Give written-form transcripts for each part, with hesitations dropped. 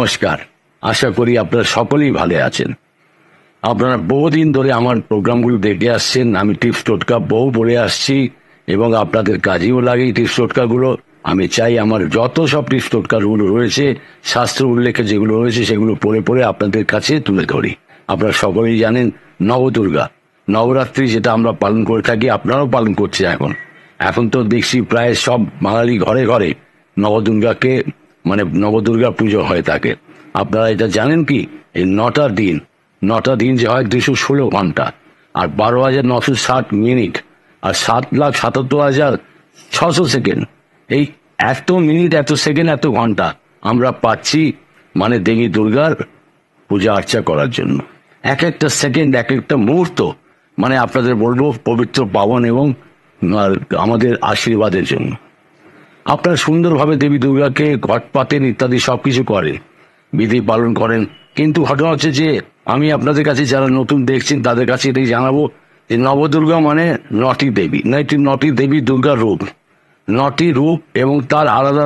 নমস্কার। আশা করি আপনারা সকলেই ভালো আছেন। আপনারা বহুদিন ধরে আমার প্রোগ্রামগুলো দেখে আসছেন। আমি টিপস টোটকা বহু বলে আসছি এবং আপনাদের কাজেও লাগে এই টিপস টোটকাগুলো। আমি চাই আমার যত সব টিপস টোটকাগুলো রয়েছে, শাস্ত্র উল্লেখে যেগুলো রয়েছে, সেগুলো পড়ে পড়ে আপনাদের কাছে তুলে ধরি। আপনারা সকলেই জানেন নবদুর্গা, নবরাত্রি যেটা আমরা পালন করে থাকি, আপনারাও পালন করছে এখন। এখন তো দেখছি প্রায় সব বাঙালি ঘরে ঘরে নবদুর্গাকে নবদুর্গা পুজো হয়ে থাকে। আপনারা এটা জানেন কি, এই নটা দিন যে হয় 216 ঘন্টা আর 12,960 মিনিট আর 7,77,600 সেকেন্ড, এই এত মিনিট, এত সেকেন্ড, এত ঘন্টা আমরা পাচ্ছি দেবী দুর্গার পূজা আর্চা করার জন্য। এক একটা সেকেন্ড, এক একটা মুহূর্ত আপনাদের বলবো পবিত্র পাবন এবং আমাদের আশীর্বাদের জন্য। আপনারা সুন্দরভাবে দেবী দুর্গাকে ঘট পাতেন, ইত্যাদি সবকিছু করেন, বিধি পালন করেন। কিন্তু ঘটনা হচ্ছে যে আমি আপনাদের কাছে যারা নতুন দেখছেন তাদের কাছে এটাই জানাবো যে নবদুর্গা নটি দেবী দুর্গার রূপ, নটি রূপ এবং তার আলাদা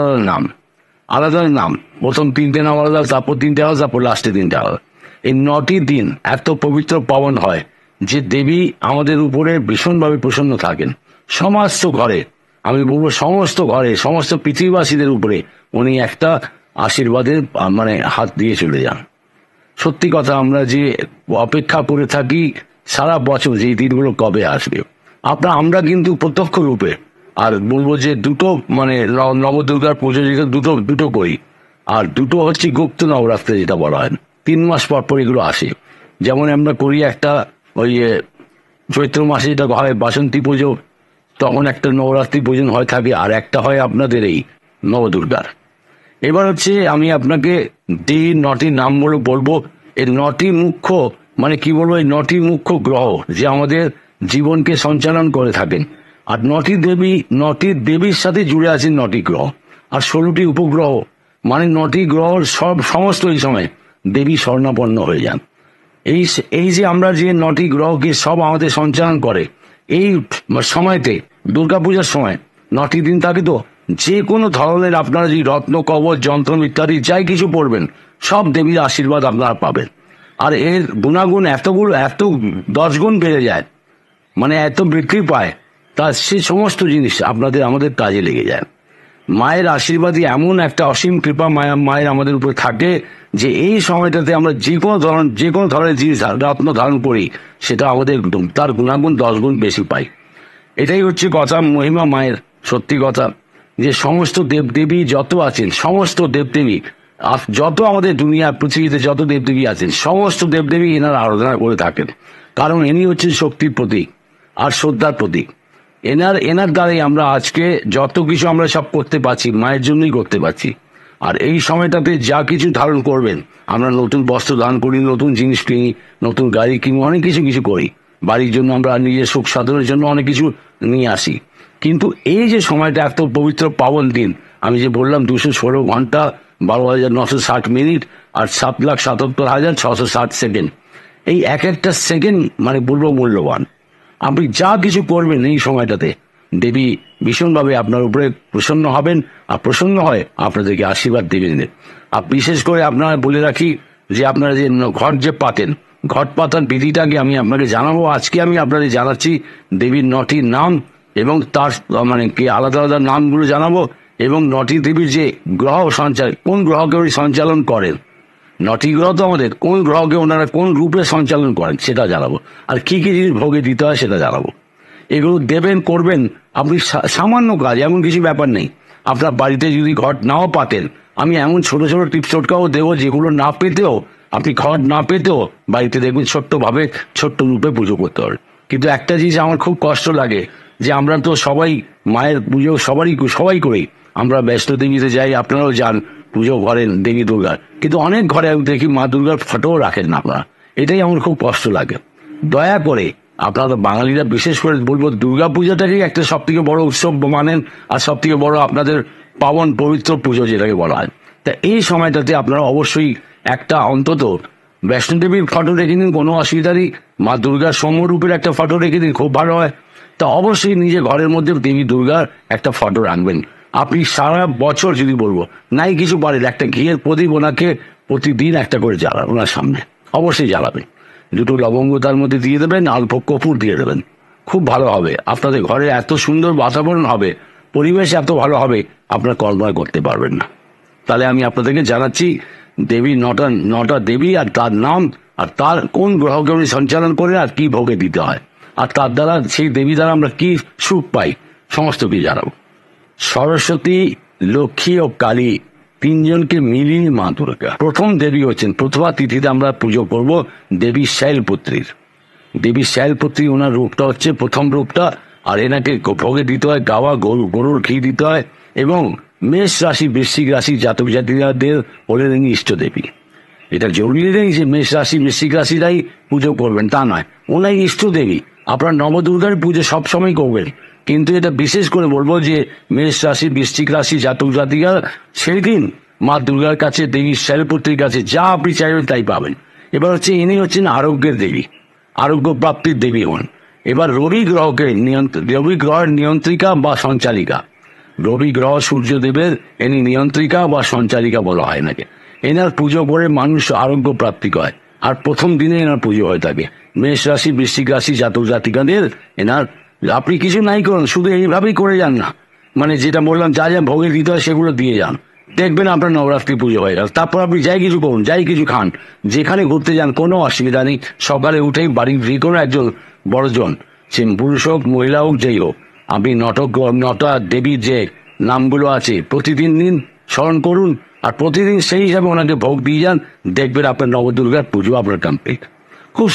আলাদা নাম। প্রথম 3টে নাম আলাদা, তারপর 3টে আলাদা, তারপর লাস্টে 3টে আলাদা। এই 9টি দিন এত পবিত্র পাবন হয় যে দেবী আমাদের উপরে ভীষণভাবে প্রসন্ন থাকেন। সমস্ত ঘরে, আমি বলবো সমস্ত ঘরে, সমস্ত পৃথিবীবাসীদের উপরে উনি একটা আশীর্বাদের হাত দিয়ে চলে যান। সত্যি কথা, আমরা যে অপেক্ষা করে থাকি সারা বছর যে দিনগুলো কবে আসবে। আমরা কিন্তু প্রত্যক্ষ রূপে, আর বলবো যে দুটো নবদুর্গার পুজো যেটা দুটো করি, আর দুটো হচ্ছে গুপ্ত নবরাত্রি যেটা বলা হয়। 3 মাস পর পর এগুলো আসে। যেমন আমরা করি একটা ওই চৈত্র মাসে যেটা হয় বাসন্তী পুজো, তখন একটা নবরাত্রি পূজন হয়ে থাকে, আর একটা হয় আপনাদের এই নবদুর্গার। এবার হচ্ছে আমি আপনাকে নটি নাম বলবো। এই নটি মুখ্য কি বলবো, এই নটি মুখ্য গ্রহ যে আমাদের জীবনকে সঞ্চালন করে থাকেন। আর নটি দেবীর সাথে জুড়ে আছেন 9টি গ্রহ আর 16টি উপগ্রহ। নটি গ্রহ সমস্ত এই সময় দেবী স্বর্ণাপন্ন হয়ে যান। এই যে আমরা যে 9টি গ্রহকে সব আমাদের সঞ্চালন করে, এই সময়তে দুর্গাপূজার সময় 9টি দিন থাকে, তো যে কোনো ধরনের আপনারা যে রত্ন কবচ যন্ত্র ইত্যাদি যাই কিছু পড়বেন, সব দেবীর আশীর্বাদ আপনারা পাবেন। আর এর গুণাগুণ এত 10 গুণ বেড়ে যায়, এত বৃদ্ধি পায়, তা সে সমস্ত জিনিস আমাদের কাজে লেগে যায়। মায়ের আশীর্বাদই এমন একটা অসীম কৃপা মায়ের আমাদের উপরে থাকে যে এই সময়টাতে আমরা যে কোনো ধরনের জিনিস রত্ন ধারণ করি, সেটা আমাদের তার গুণাগুণ 10 গুণ বেশি পাই। এটাই হচ্ছে কথা, মহিমা মায়ের। সত্যি কথা যে সমস্ত দেবদেবী যত আছেন, সমস্ত দেবদেবী যত আমাদের দুনিয়া পৃথিবীতে যত দেবদেবী আছেন, সমস্ত দেবদেবী এনার আরাধনা করে থাকেন। কারণ ইনি হচ্ছেন শক্তির প্রতীক আর শ্রদ্ধার প্রতীক। এনার দ্বারাই আমরা আজকে যত কিছু আমরা সব করতে পারছি, মায়ের জন্যই করতে পারছি। আর এই সময়টাতে যা কিছু ধারণ করবেন, আমরা নতুন বস্ত্র দান করি, নতুন জিনিস কিনি, নতুন গাড়ি কিনি, অনেক কিছু করি। বাড়ির জন্য আমরা নিজের সুখ সাধনের জন্য অনেক কিছু নিয়ে আসি। কিন্তু এই যে সময়টা এত পবিত্র পাবন দিন, আমি যে বললাম 216 ঘন্টা 12,960 মিনিট আর 7,77,660 সেকেন্ড, এই এক একটা সেকেন্ড বলবো মূল্যবান। আপনি যা কিছু করবেন এই সময়টাতে, দেবী ভীষণভাবে আপনার উপরে প্রসন্ন হবেন, আর প্রসন্ন হয় আপনাদেরকে আশীর্বাদ দেবেন। আর বিশেষ করে আপনারা বলে রাখি যে আপনারা যে ঘট পাতার বিধিটাকে আমি আপনাকে জানাবো। আজকে আমি আপনাদের জানাচ্ছি দেবীর 9টি নাম এবং তার কি আলাদা আলাদা নামগুলো জানাবো, এবং 9টি দেবীর যে গ্রহ সঞ্চালন, কোন গ্রহকে উনি সঞ্চালন করেন, 9টি গ্রহ তো আমাদের, কোন গ্রহকে ওনারা কোন রূপে সঞ্চালন করেন সেটা জানাবো। আর কি কি জিনিস ভোগে দিতে হয় সেটা জানাবো। এগুলো দেবেন, করবেন। আপনি সামান্য কাজ, এমন কিছু ব্যাপার নেই। আপনার বাড়িতে যদি ঘট নাও পাতেন, আমি এমন ছোট ছোট টিপস টোটকাও দেবো যেগুলো না পেতেও, আপনি ঘট না পেতেও বাড়িতে দেখবেন ছোট্টভাবে ছোট্ট রূপে পুজো করতে পারেন। কিন্তু একটা জিনিস আমার খুব কষ্ট লাগে যে আমরা তো সবাই মায়ের পুজো সবাই করি। আমরা বৈষ্ণো দেবীতে যাই, আপনারাও যান, পুজো করেন দেবী দুর্গার, কিন্তু অনেক ঘরে আমি দেখি মা দুর্গার ফটোও রাখেন না আপনারা। এটাই আমার খুব কষ্ট লাগে। দয়া করে আপনারা বাঙালিরা বিশেষ করে বলবো, দুর্গা পূজাটাকেই একটা সব থেকে বড় উৎসব মানেন, আর সব থেকে বড় আপনাদের পাবন পবিত্র পুজো যেটাকে বলা হয়। তা এই সময়টাতে আপনারা অবশ্যই একটা অন্তত বৈষ্ণো দেবীর ফটো রেখে দিন, কোনো অসুবিধা নেই। মা দুর্গার সৌম্যরূপের একটা ফটো রেখে দিন, খুব ভালো হয়। তা অবশ্যই নিজে ঘরের মধ্যে দেবী দুর্গার একটা ফটো রাখবেন। আপনি সারা বছর যদি বলবো নাই কিছু পারেন, একটা ঘিয়ের প্রদীপ ওনাকে প্রতিদিন একটা করে জ্বালান ওনার সামনে, অবশ্যই জ্বালাবেন। দুটো লবঙ্গ তার মধ্যে দিয়ে দেবেন, অল্প কর্পূর দিয়ে দেবেন, খুব ভালো হবে। আপনাদের ঘরে এত সুন্দর বাতাবরণ হবে, পরিবেশ এত ভালো হবে, আপনার কল্পনা করতে পারবেন না। তাহলে আমি আপনাদেরকে জানাচ্ছি দেবী নটা দেবী, আর তার নাম, আর তার কোন গ্রহকে উনি সঞ্চালন করে, আর কি ভোগে দিতে হয়, আর তার দ্বারা সেই দেবী দ্বারা আমরা কি সুখ পাই, সমস্ত কিছু জানাবো। সরস্বতী, লক্ষ্মী ও কালী তিনজনকে মিলিয়ে মা দুর্গা। প্রথম দেবী হচ্ছেন, প্রথমা তিথিতে আমরা পুজো করব দেবী শৈলপুত্রীর। দেবী শৈলপুত্রী ওনার রূপটা হচ্ছে প্রথম রূপটা, আর এনাকে ভোগে দিতে হয় গাওয়া গরুর ঘি দিতে হয়। এবং মেষ রাশি, বৃশ্চিক রাশি জাতক জাতিকাদের হলেন ইনি ইষ্ট দেবী। এটা জরুরি নেই যে মেষ রাশি বৃশ্চিক রাশিরাই পুজো করবেন, তা নয়, ওনাই ইষ্ট দেবী। আপনার নবদুর্গার পুজো সবসময় করবেন, কিন্তু এটা বিশেষ করে বলবো যে মেষ রাশি বৃশ্চিক রাশি জাতক জাতিকা সেই দিন মা দুর্গার কাছে, দেবী শৈলপুত্রীর কাছে যা আপনি চাইবেন তাই পাবেন। এবার হচ্ছে ইনি হচ্ছেন আরোগ্যের দেবী, আরোগ্য প্রাপ্তির দেবী হন। এবার রবি গ্রহের নিয়ন্ত্রিকা বা সঞ্চালিকা, রবি গ্রহ সূর্যদেবের এনি নিয়ন্ত্রিকা বা সঞ্চালিকা বলা হয় নাকি। এনার পুজো করে মানুষ আরোগ্য প্রাপ্তি করে, আর প্রথম দিনে এনার পুজো হয়ে থাকে। মেষ রাশি বৃশ্চিক রাশি জাতক জাতিকাদের এনার, আপনি কিছু নাই করুন, শুধু এইভাবেই করে যান না, মানে যেটা বললাম যা যা ভোগের দিতে হয় সেগুলো দিয়ে যান, দেখবেন আপনার নবরাত্রি পুজো হয়ে গেল। তারপর আপনি যাই কিছু করুন, যাই কিছু খান, যেখানে ঘুরতে যান, কোনো অসুবিধা নেই। সকালে উঠেই বাড়ির যে কোনো একজন বড়জন, সে পুরুষ হোক মহিলা হোক যেই হোক, আপনি নটা দেবীর যে নামগুলো আছে প্রতিদিন দিন স্মরণ করুন, আর প্রতিদিন সেই হিসাবে ওনাকে ভোগ দিয়ে যান, দেখবেন আপনার নবদুর্গার পুজো আপনার কমপ্লিট। খুব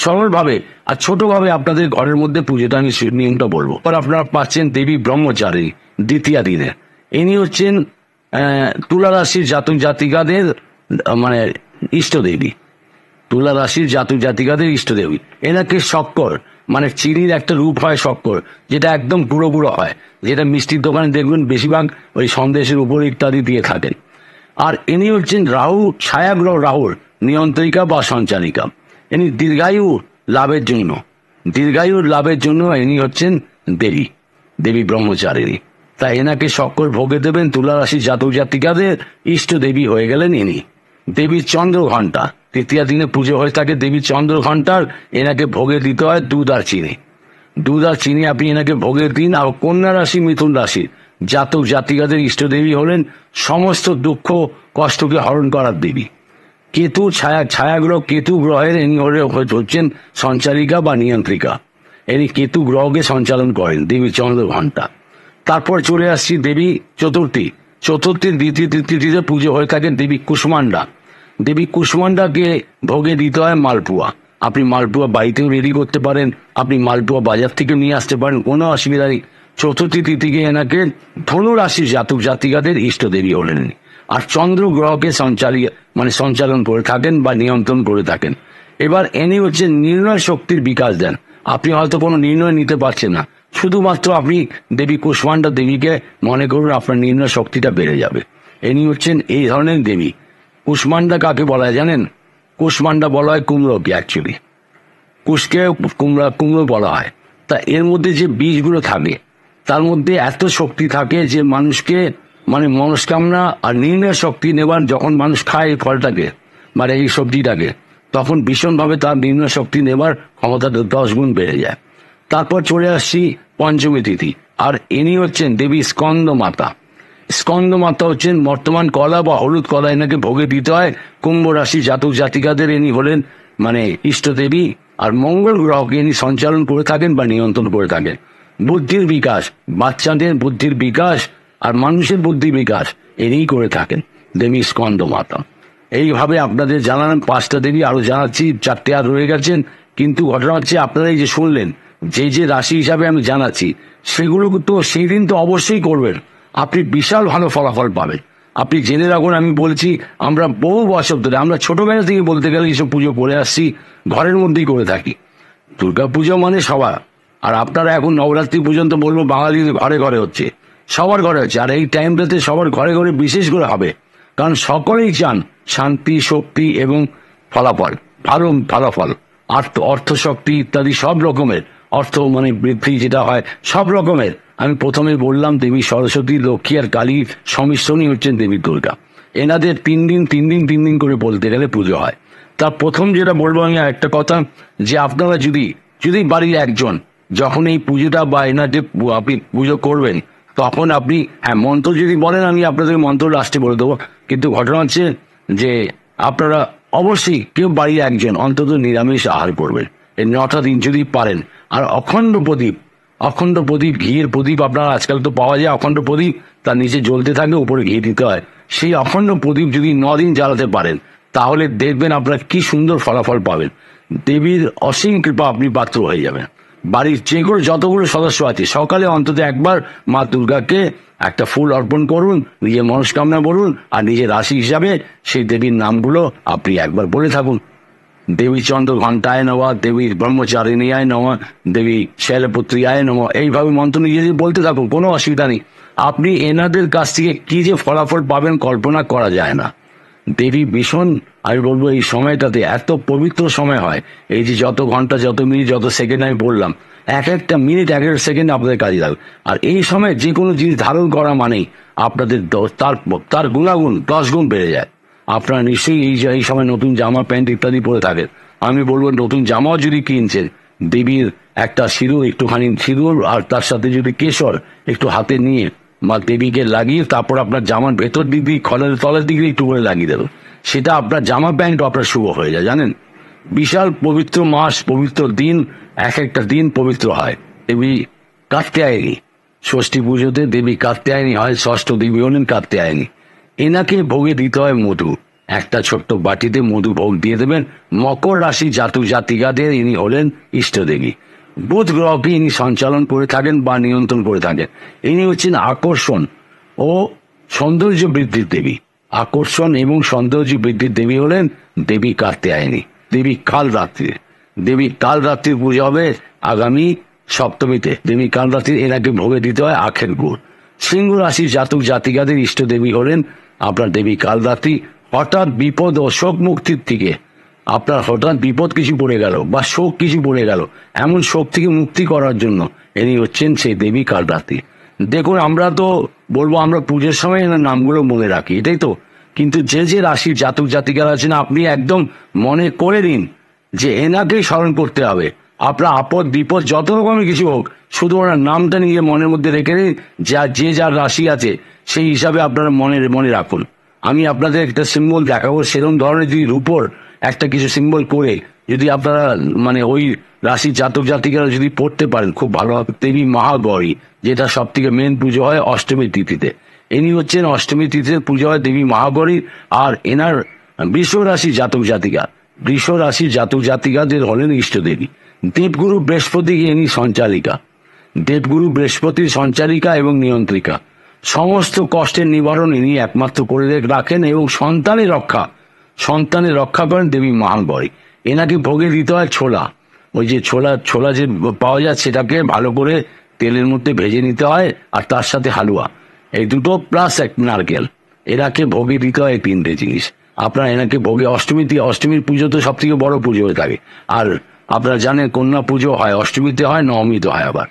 সরলভাবে আর ছোটভাবে আপনাদের ঘরের মধ্যে পুজোটা আমি নিয়মটা বলবো। আর আপনারা পাচ্ছেন দেবী ব্রহ্মচারী দ্বিতীয় দিনে। ইনি হচ্ছেন তুলা রাশির জাতক জাতিকাদের মানে ইষ্ট দেবী, তুলা রাশির জাতক জাতিকাদের ইষ্ট দেবী। এনাকে শক্কর, মানে চিনির একটা রূপ হয় শক্কর, যেটা একদম গুঁড়ো গুঁড়ো হয়, যেটা মিষ্টির দোকানে দেখবেন বেশিরভাগ ওই সন্দেশের উপর ইত্যাদি দিয়ে থাকেন। আর ইনি হচ্ছেন রাহু, ছায়াগ্রহ রাহুর নিয়ন্ত্রিকা বা সঞ্চালিকা। ইনি দীর্ঘায়ুর লাভের জন্য ইনি হচ্ছেন দেবী ব্রহ্মচারিণী। তাই এনাকে শক্কর ভোগে দেবেন। তুলা রাশি জাতক জাতিকাদের ইষ্ট দেবী হয়ে গেলেন ইনি। দেবীর চন্দ্র ঘণ্টা, তৃতীয় দিনে পুজো হয়ে থাকে দেবীর চন্দ্র ঘণ্টার, এনাকে ভোগে দিতে হয় দুধ আর চিনি আপনি এনাকে ভোগে দিন। আর কন্যা রাশি মিথুন রাশির জাতক জাতিকাদের ইষ্ট দেবী হলেন সমস্ত দুঃখ কষ্টকে হরণ করার দেবী কেতু, ছায়াগ্রহ কেতু গ্রহের ইনি হচ্ছেন সঞ্চালিকা বা নিয়ন্ত্রিকা। ইনি কেতু গ্রহকে সঞ্চালন করেন দেবীর চন্দ্র ঘণ্টা। তারপর চলে আসছি দেবী চতুর্থীর দ্বিতীয় তিথিতে পুজো হয়ে থাকে দেবী কুষ্মান্ডাকে ভোগে দিতে হয় মালপুয়া। আপনি মালপুয়া বাড়িতেও রেডি করতে পারেন, আপনি মালপুয়া বাজার থেকে নিয়ে আসতে পারেন, কোনো অসুবিধা নেই। চতুর্থী তিথিকে এনাকে ধনু রাশির জাতক জাতিকাদের ইষ্ট দেবী হলেন, আর চন্দ্র গ্রহকে সঞ্চালন করে থাকেন বা নিয়ন্ত্রণ করে থাকেন। এবার এনি হচ্ছে নির্ণয় শক্তির বিকাশ দেন। আপনি হয়তো কোনো নির্ণয় নিতে পারছেন না, শুধুমাত্র আপনি দেবী কুষ্মান্ডা দেবীকে মনে করুন, আপনার নির্ণয় শক্তিটা বেড়ে যাবে। এনি হচ্ছেন এই ধরনের দেবী। কুষ্মান্ডা কাকে বলা হয় জানেন? কুষ্মান্ডা বলা হয় কুমড়োকে, অ্যাকচুয়ালি কুশকে কুমড়ো বলা হয়। তা এর মধ্যে যে বীজগুলো থাকে তার মধ্যে এত শক্তি থাকে যে মানুষকে মনস্কামনা আর নির্ণয় শক্তি নেবার, যখন মানুষ খায় এই ফলটাকে মানে এই সবজিটাকে, তখন ভীষণভাবে তার নির্ণয় শক্তি নেবার ক্ষমতাটা 10 গুণ বেড়ে যায়। তারপর চলে আসছি পঞ্চমী তিথি, আর ইনি হচ্ছেন দেবী স্কন্দ মাতা হচ্ছেন বর্তমান কলা বা হলুদ কলা, এনাকে ভোগে দিতে হয়। কুম্ভ রাশি জাতক জাতিকাদের ইনি হলেন ইষ্ট দেবী, আর মঙ্গল গ্রহকে ইনি সঞ্চালন করে থাকেন বা নিয়ন্ত্রণ করে থাকেন। বুদ্ধির বিকাশ, বাচ্চাদের বুদ্ধির বিকাশ আর মানুষের বুদ্ধি বিকাশ ইনিই করে থাকেন দেবী স্কন্দ মাতা। এইভাবে আপনাদের জানালাম 5টা দেবী, আরো জানাচ্ছি 4টে আর রয়ে গেছেন। কিন্তু ঘটনা হচ্ছে আপনারা এই যে শুনলেন, যে রাশি হিসাবে আমি জানাচ্ছি, সেগুলো তো সেই দিন তো অবশ্যই করবেন, আপনি বিশাল ভালো ফলাফল পাবেন। আপনি জেনে রাখুন, আমি বলছি আমরা বহু বছর ধরে, আমরা ছোটবেলা থেকে বলতে গেলে এইসব পুজো করে আসছি, ঘরের মধ্যেই করে থাকি। দুর্গা পুজো মানে সবার, আর আপনারা এখন নবরাত্রি পর্যন্ত বলবো বাঙালিদের ঘরে ঘরে হচ্ছে, সবার ঘরে হচ্ছে। আর এই টাইমটাতে সবার ঘরে ঘরে বিশেষ করে হবে, কারণ সকলেই চান শান্তি, শক্তি এবং ফলাফল, অর্থ শক্তি ইত্যাদি সব রকমের অর্থ বৃদ্ধি যেটা হয় সব রকমের। আমি প্রথমে বললাম দেবী সরস্বতী, লক্ষ্মী আর কালীর সংমিশ্রণই হচ্ছেন দেবী দুর্গা। এনাদের 3 দিন করে বলতে গেলে পুজো হয়। তার প্রথম যেটা বলবো আমি একটা কথা, যে আপনারা যদি বাড়ির একজন যখন এই পুজোটা বা এনাদের আপনি পুজো করবেন, তখন আপনি হ্যাঁ মন্ত্র যদি বলেন আমি আপনাদের মন্ত্র লাস্টে বলে দেবো, কিন্তু ঘটনা হচ্ছে যে আপনারা অবশ্যই কেউ বাড়ির একজন অন্তত নিরামিষ আহার করবেন এই 9টা দিন যদি পারেন। আর অখণ্ড প্রদীপ ঘিয়ের প্রদীপ আপনারা আজকাল তো পাওয়া যায় অখণ্ড প্রদীপ, তার নিচে জ্বলতে থাকে, উপরে ঘি দিতে হয়। সেই অখণ্ড প্রদীপ যদি 9 দিন জ্বালাতে পারেন, তাহলে দেখবেন আপনারা কি সুন্দর ফলাফল পাবেন। দেবীর অসীম কৃপা আপনি পাত্র হয়ে যাবেন। বাড়ির যেগুলো যতগুলো সদস্য আছে সকালে অন্তত একবার মা দুর্গাকে একটা ফুল অর্পণ করুন, নিজের মনস্কামনা বলুন, আর নিজের রাশি হিসাবে সেই দেবীর নামগুলো আপনি একবার বলে থাকুন। দেবী চন্দ্র ঘণ্টায় নমঃ, দেবী ব্রহ্মচারিণীয়ায় নমঃ, দেবী শৈলপুত্রীয়ায় নমঃ, এইভাবে মন্ত্র নিজে বলতে থাকুন, কোনো অসুবিধা নেই। আপনি এনাদের কাছ থেকে কি যে ফলাফল পাবেন কল্পনা করা যায় না। দেবী ভীষণ, আমি বলবো এই সময়টাতে এত পবিত্র সময় হয়। এই যে যত ঘন্টা, যত মিনিট, যত সেকেন্ড আমি বললাম, এক একটা মিনিট, এক একটা সেকেন্ড আপনাদের কাজে লাগবে। আর এই সময় যে কোনো জিনিস ধারণ করা মানেই আপনাদের তার গুণাগুণ 10 গুণ বেড়ে যায়। আপনারা নিশ্চয়ই এই সময় নতুন জামা প্যান্ট ইত্যাদি পরে থাকেন। আমি বলবো নতুন জামাও যদি কিনছেন, দেবীর একটা সিঁদুর, একটুখানি সিঁদুর আর তার সাথে যদি কেশর একটু হাতে নিয়ে মা দেবীকে লাগিয়ে তারপর আপনার জামার ভেতর দিক দিয়ে খলের তলের দিকে একটু করে লাগিয়ে দেবেন, সেটা আপনার জামা প্যান্ট আপনার শুভ হয়ে যায়। জানেন, বিশাল পবিত্র মাস, পবিত্র দিন, এক একটা দিন পবিত্র হয়। দেবী কাত্যায়নী, ষষ্ঠী পুজোতে দেবী কাত্যায়নী হয়, ষষ্ঠ দেবী হলেন কাত্যায়নী। এনাকে ভোগে দিতে হয় মধু, একটা ছোট্ট বাটিতে মধু ভোগ দিয়ে দেবেন। মকর রাশি জাতক জাতিকাদের ইনি হলেন ইষ্টদেবী। বুধ গ্রহকে ইনি সঞ্চালন করে থাকেন বা নিয়ন্ত্রণ করে থাকেন। ইনি হচ্ছেন আকর্ষণ ও সৌন্দর্য বৃদ্ধির দেবী। আকর্ষণ এবং সৌন্দর্য বৃদ্ধির দেবী হলেন দেবী কাত্যায়নী। দেবী কাল রাত্রির পুজো হবে আগামী সপ্তমীতে। দেবী কাল রাত্রির এনাকে ভোগে দিতে হয় আখের গুড়। সিংহ রাশির জাতক জাতিকাদের ইষ্ট দেবী হলেন আপনার দেবী কালরাত্রি। হঠাৎ বিপদ ও শোক মুক্তির থেকে, আপনার হঠাৎ বিপদ কিছু পড়ে গেল বা শোক কিছু পড়ে গেল, এমন শোক থেকে মুক্তি করার জন্য ইনি হচ্ছেন সেই দেবী কালরাত্রি। দেখুন, আমরা তো বলবো আমরা পুজোর সময় এনার নামগুলো মনে রাখি, এটাই তো। কিন্তু যে রাশির জাতক জাতিকারা আছেন, আপনি একদম মনে করে নিন যে এনাকেই স্মরণ করতে হবে। আপনার আপদ বিপদ যত রকমের কিছু হোক, শুধু ওনার নামটা নিয়ে মনের মধ্যে রেখে নিন। যার রাশি আছে সেই হিসাবে আপনারা মনে রাখুন। আমি আপনাদের একটা সিম্বল দেখাবো, সেরকম ধরনের যদি রূপর একটা কিছু সিম্বল করে যদি আপনারা মানে ওই রাশির জাতক জাতিকারা যদি পড়তে পারেন, খুব ভালো হবে। দেবী মহাগৌরী, যেটা সব থেকে মেন পুজো হয় অষ্টমী তিথিতে। ইনি হচ্ছেন অষ্টমী তিথিতে পুজো হয় দেবী মহাগৌরী। আর এনার বৃষ রাশি জাতক জাতিকাদের হলেন ইষ্টদেবী। দেবগুরু বৃহস্পতি ইনি সঞ্চালিকা। দেবগুরু বৃহস্পতির সঞ্চালিকা এবং নিয়ন্ত্রিকা। সমস্ত কষ্টের নিবারণ ইনি একমাত্র করে রাখেন এবং সন্তানের রক্ষা করেন দেবী মহাগৌরী। এনাকে ভোগে দিতে হয় ছোলা। ওই যে ছোলা যে পাওয়া যায়, সেটাকে ভালো করে তেলের মধ্যে ভেজে নিতে হয়, আর তার সাথে হালুয়া, এই দুটো প্লাস এক নারকেল, এনাকে ভোগে দিতে হয় 3টে জিনিস। আপনারা এনাকে ভোগে অষ্টমীর পুজো তো সব থেকে বড় পুজো হয়ে থাকে। আর আপনারা জানেন কন্যা পুজো হয় অষ্টমীতে হয়, নবমীতে হয় আবার।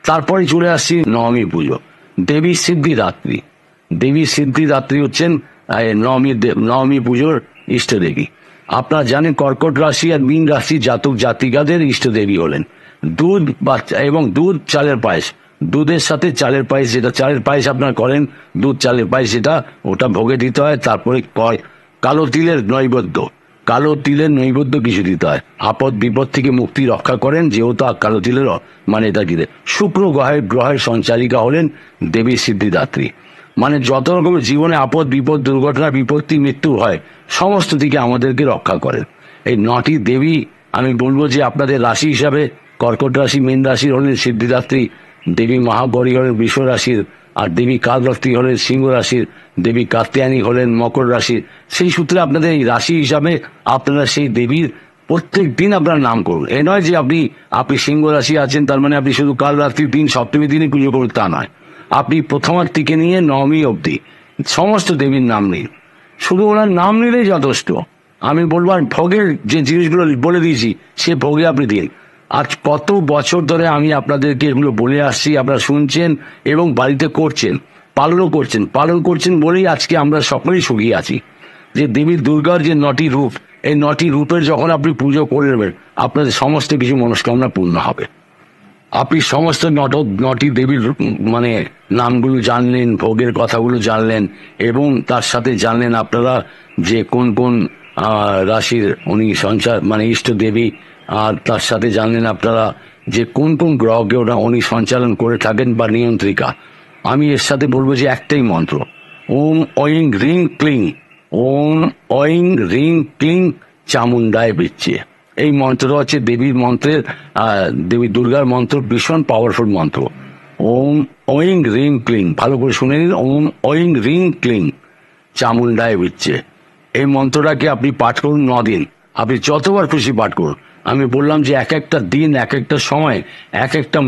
তারপরে চলে আসছি নবমী পুজো। দেবী সিদ্ধিদাত্রী হচ্ছেন নবমী পুজোর ইষ্ট দেবী। আপনারা জানেন কর্কট রাশি আর মীন রাশি জাতক জাতিকাদের ইষ্ট দেবী হলেন দুধ এবং দুধ চালের পায়েস। দুধের সাথে চালের পায়েস, যেটা চালের পায়েস আপনারা করেন, দুধ চালের পায়েস, ওটা ভোগে দিতে হয়। তারপরে কালো তিলের নৈবেদ্য কিছু দিতে হয়। আপদ বিপদ থেকে মুক্তি রক্ষা করেন, যেহেতু কালো তিলের মানে এটা দিলে। শুক্র গ্রহের সঞ্চালিকা হলেন দেবী সিদ্ধিদাত্রী। মানে যত রকমের জীবনে আপদ বিপদ, দুর্ঘটনা, বিপত্তি, মৃত্যু হয়, সমস্ত দিকে আমাদেরকে রক্ষা করেন এই 9টি দেবী। আমি বলবো যে আপনাদের রাশি হিসাবে কর্কট রাশি, মীন রাশির হলেন সিদ্ধিদাত্রী, দেবী মহাগৌরী হলেন বৃষ রাশির, আর দেবী কালরাত্রি হলেন সিংহ রাশির, দেবী কাত্যায়নী হলেন মকর রাশির। সেই সূত্রে আপনাদের এই রাশি হিসাবে আপনারা সেই দেবীর প্রত্যেক দিন আপনার নাম করুন। এ নয় যে আপনি সিংহ রাশি আছেন তার মানে আপনি শুধু কালরাত্রির দিন, সপ্তমী দিনই পুজো করুন, তা নয়। আপনি প্রথমার থেকে নিয়ে নবমী অবধি সমস্ত দেবীর নাম নিন, শুধু ওনার নাম নিলেই যথেষ্ট। আমি বলবো আর ভোগের যে জিনিসগুলো বলে দিয়েছি সে ভোগে আপনি দিন। আজ কত বছর ধরে আমি আপনাদেরকে এগুলো বলে আসছি, আপনারা শুনছেন এবং বাড়িতে করছেন। পালন করছেন বলেই আজকে আমরা সকলেই সুখী আছি। যে দেবী দুর্গার যে 9টি রূপ, এই 9টি রূপের যখন আপনি পুজো করবেন, আপনাদের সমস্ত কিছু মনস্কামনা পূর্ণ হবে। আপনি সমস্ত 9টি দেবীর মানে নামগুলো জানলেন, ভোগের কথাগুলো জানলেন, এবং তার সাথে জানলেন আপনারা যে কোন কোন রাশির উনি সঞ্চার মানে ইষ্ট দেবী, আর তার সাথে জানলেন আপনারা যে কোন কোন গ্রহকে ওরা উনি সঞ্চালন করে থাকেন বা নিয়ন্ত্রিকা। আমি এর সাথে বলবো যে একটাই মন্ত্র, ওম ঐং হ্রিং ক্লিং, ওম ঐং হ্রিং ক্লিং চামুন্ডায় বিচ্ছে। এই মন্ত্রটা হচ্ছে দেবীর মন্ত্রের দেবী দুর্গার মন্ত্র, ভীষণ পাওয়ারফুল মন্ত্র। ওম ঐং হ্রিং ক্লিং, ভালো করে শুনে নিন, ওম ঐং হ্রিং ক্লিং চামুন্ডায় বিচ্ছে। এই মন্ত্রটাকে আপনি পাঠ করুন 9 দিন, আপনি যতবার খুশি পাঠ করুন। আমি বললাম যে এক একটা দিন, এক একটা সময়, এক একটা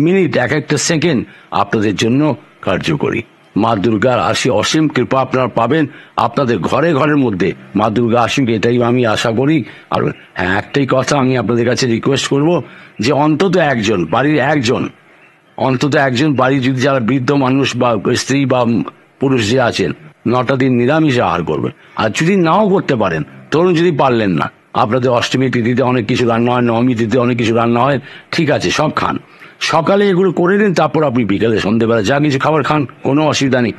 মিনিট, এক একটা সেকেন্ড আপনাদের জন্য কার্যকরী। মা দুর্গার অসীম কৃপা আপনারা পাবেন আপনাদের ঘরে ঘরের মধ্যে। মা দুর্গা আসুক, এটাই আমি আশা করি। আর হ্যাঁ, একটাই কথা আমি আপনাদের কাছে রিকোয়েস্ট করব যে অন্তত একজন বাড়ির যদি যারা বৃদ্ধ মানুষ বা স্ত্রী বা পুরুষ যে আছেন, 9টা দিন নিরামিষে আহার করবেন। আর যদি নাও করতে পারেন, ধরুন যদি পারলেন না, আপনাদের অষ্টমী তিথিতে অনেক কিছু রান্না হয়, নবমী তিথিতে অনেক কিছু রান্না হয়, ঠিক আছে, সব খান। সকালে এগুলো করে নিন, তারপর আপনি বিকেলে সন্ধ্যেবেলা যা কিছু খাবার খান, কোনো অসুবিধা নেই।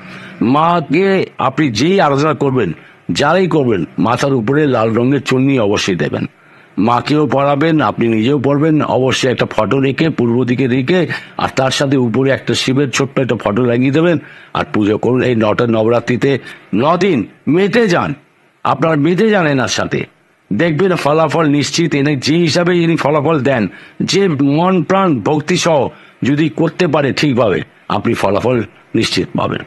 মাকে আপনি যেই আরাধনা করবেন, যারাই করবেন, মাথার উপরে লাল রঙের চুন্নি অবশ্যই দেবেন। মাকেও পড়াবেন, আপনি নিজেও পড়বেন, অবশ্যই একটা ফটো রেখে পূর্ব দিকে রেখে, আর তার সাথে উপরে একটা শিবের ছোট্ট একটা ফটো লাগিয়ে দেবেন, আর পুজো করুন। এই 9টা নবরাত্রিতে 9 দিন মেতে যান, আপনার মেতে যান এনার সাথে, দেখবেন ফলাফল নিশ্চিত। এনে যে হিসাবে ইনি ফলাফল দেন, যে মন প্রাণ ভক্তি সহ যদি করতে পারে ঠিকভাবে, আপনি ফলাফল নিশ্চিত পাবেন।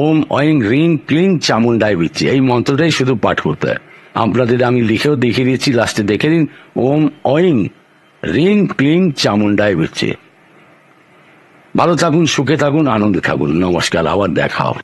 ওম ঐং হ্রিং ক্লিং চামুন্ডায় বিচ্ছে, এই মন্ত্রটাই শুধু পাঠ করতে হয়। আপনাদের আমি লিখেও দেখিয়ে দিয়েছি, লাস্টে দেখে নিন, ওম ঐং হ্রিং ক্লিং চামুন্ডায় বিচ্ছে। ভালো থাকুন, সুখে থাকুন, আনন্দে থাকুন। নমস্কার, আবার দেখা হবে।